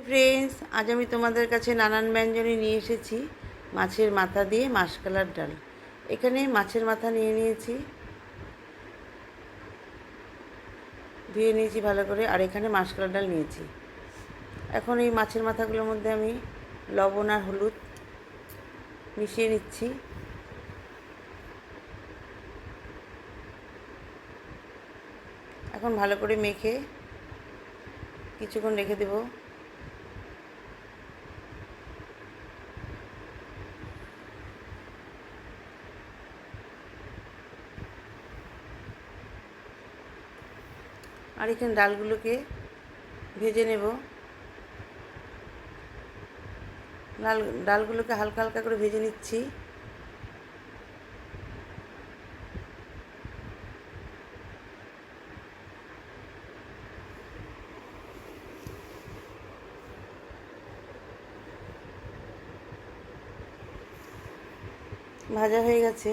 Friends, আজ আমি তোমাদের কাছে নানান ব্যঞ্জনে নিয়ে এসেছি মাছের মাথা দিয়ে মাসকলাইর ডাল। এখানে মাছের মাথা নিয়ে নিয়েছি, ধুয়ে নিয়েছি ভালো করে, আর এখানে মাসকলাইর ডাল নিয়েছি। এখন এই মাছের মাথাগুলোর মধ্যে আমি লবণ আর হলুদ মিশিয়ে নিচ্ছি। এখন ভালো করে মেখে কিছুক্ষণ রেখে দেবো। আর এখানে ডালগুলোকে ভেজে নেব। ডালগুলোকে হালকা হালকা করে ভেজে নিচ্ছি। ভাজা হয়ে গেছে।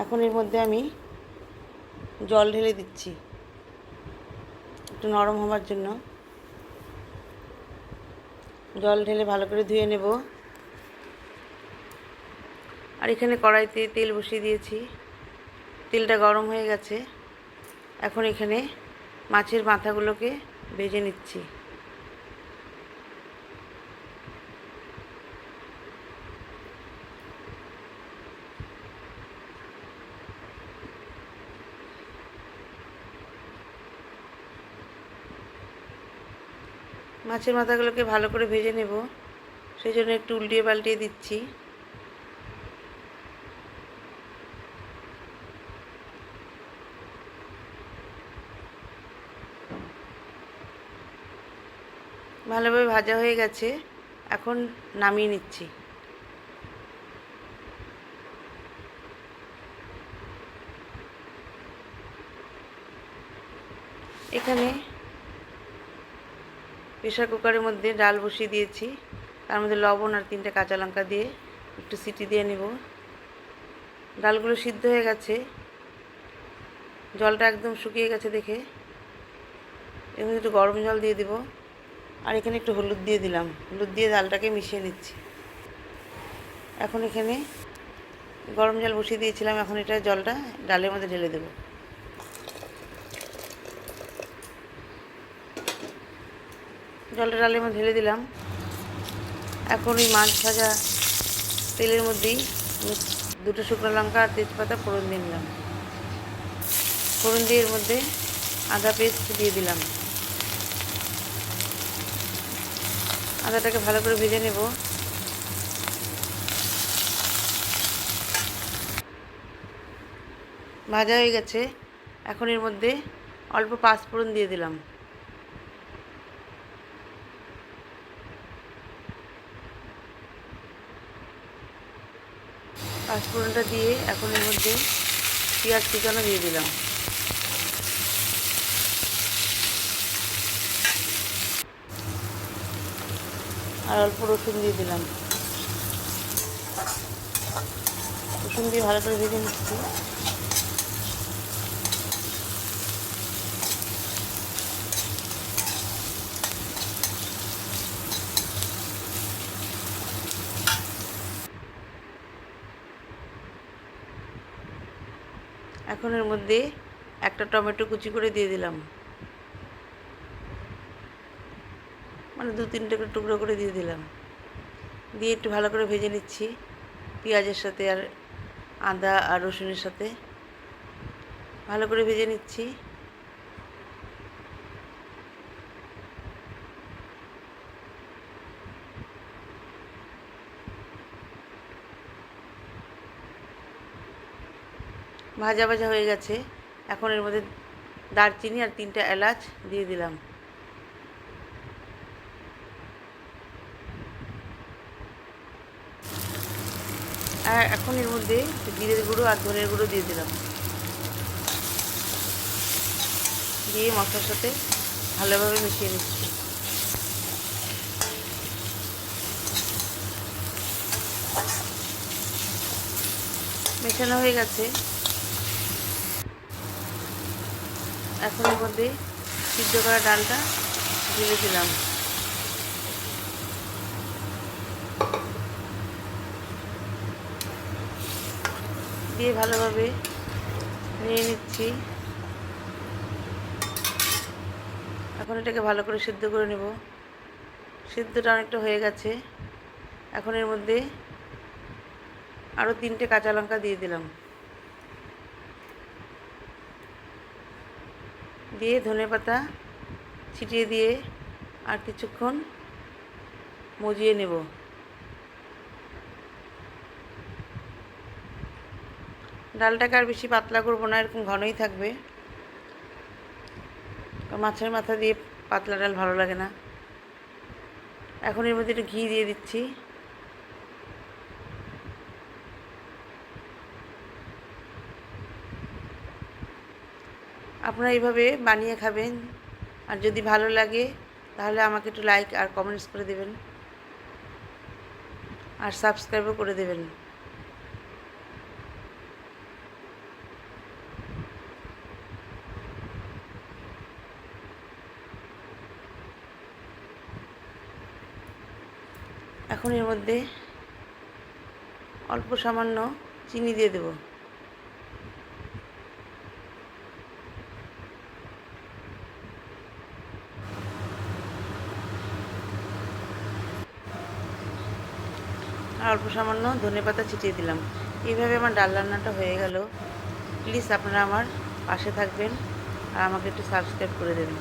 এখন এর মধ্যে আমি জল ঢেলে দিচ্ছি একটু নরম হওয়ার জন্য। জল ঢেলে ভালো করে ধুয়ে নেব। আর এখানে কড়াইতে তেল বসিয়ে দিয়েছি, তেলটা গরম হয়ে গেছে। এখন এখানে মাছের মাথাগুলোকে ভেজে নিচ্ছি। মাছের মাথাগুলোকে ভালো করে ভেজে নেব, সেই জন্য একটু উল্টিয়ে পাল্টিয়ে দিচ্ছি। ভালোভাবে ভাজা হয়ে গেছে, এখন নামিয়ে নিচ্ছি। এখানে প্রেসার কুকারের মধ্যে ডাল বসিয়ে দিয়েছি, তার মধ্যে লবণ আর 3টে কাঁচা লঙ্কা দিয়ে একটু সিটি দিয়ে নেব। ডালগুলো সিদ্ধ হয়ে গেছে, জলটা একদম শুকিয়ে গেছে দেখে এর মধ্যে একটু গরম জল দিয়ে দেব। আর এখানে একটু হলুদ দিয়ে দিলাম, হলুদ দিয়ে ডালটাকে মিশিয়ে নিচ্ছি। এখন এখানে গরম জল বসিয়ে দিয়েছিলাম, এখন এটা জলটা ডালের মধ্যে ঢেলে দেব। জলটা ডালের মধ্যে ঢেলে দিলাম। এখন এই মাছ ভাজা তেলের মধ্যেই 2টো শুকনো লঙ্কা আর তেজপাতা ফোড়ন দিয়ে নিলাম। ফোড়ন দিয়ে এর মধ্যে আদা পেস্ট দিয়ে দিলাম। আদাটাকে ভালো করে ভেজে নেব। ভাজা হয়ে গেছে, এখন এর মধ্যে অল্প পাঁচফোড়ন দিয়ে দিলাম। পাঁচফোড়নটা দিয়ে এখন এর মধ্যে পেঁয়াজ কুচানো দিয়ে দিলাম। আর অল্প রসুন দিয়ে দিলাম। রসুন দিয়ে ভালো করে ভেজে নিচ্ছি। এখন এর মধ্যে একটা টমেটো কুচি করে দিয়ে দিলাম, মানে 2-3টে টুকরো করে দিয়ে দিলাম। দিয়ে একটু ভালো করে ভেজে নিচ্ছি পেঁয়াজের সাথে আর আদা আর রসুনের সাথে ভালো করে ভেজে নিচ্ছি। ভাজা ভাজা হয়ে গেছে, এখন এর মধ্যে দারচিনি আর 3টে এলাচ দিয়ে দিলাম। আর এখন এর মধ্যে জিরের গুঁড়ো আর ধনের গুঁড়ো দিয়ে দিলাম। দিয়ে মশলার সাথে ভালোভাবে মিশিয়ে নিচ্ছি। মেশানো হয়ে গেছে, এখন এর মধ্যে সিদ্ধ করা ডালটা ঢেলে দিলাম। দিয়ে ভালোভাবে নিয়ে নিচ্ছি। এখন এটাকে ভালো করে সিদ্ধ করে নেব। সিদ্ধটা অনেকটা হয়ে গেছে। এখন এর মধ্যে আরও 3টে কাঁচা লঙ্কা দিয়ে দিলাম। দিয়ে ধনেপাতা ছিটিয়ে দিয়ে আর কিছুক্ষণ মজিয়ে নেব। ডালটাকে আর বেশি পাতলা করবো না, এরকম ঘনই থাকবে। মাছের মাথা দিয়ে পাতলা ডাল ভালো লাগে না। এখন এর মধ্যে একটু ঘি দিয়ে দিচ্ছি। আপনারা এইভাবে বানিয়ে খাবেন, আর যদি ভালো লাগে তাহলে আমাকে একটু লাইক আর কমেন্টস করে দেবেন, আর সাবস্ক্রাইবও করে দেবেন। এখন এর মধ্যে অল্প সামান্য চিনি দিয়ে দেব। আর অল্প সামান্য ধনেপাতা ছিটিয়ে দিলাম। এইভাবে আমার ডাল রান্নাটা হয়ে গেল। প্লিজ আপনারা আমার পাশে থাকবেন আর আমাকে একটু সাবস্ক্রাইব করে দেবেন।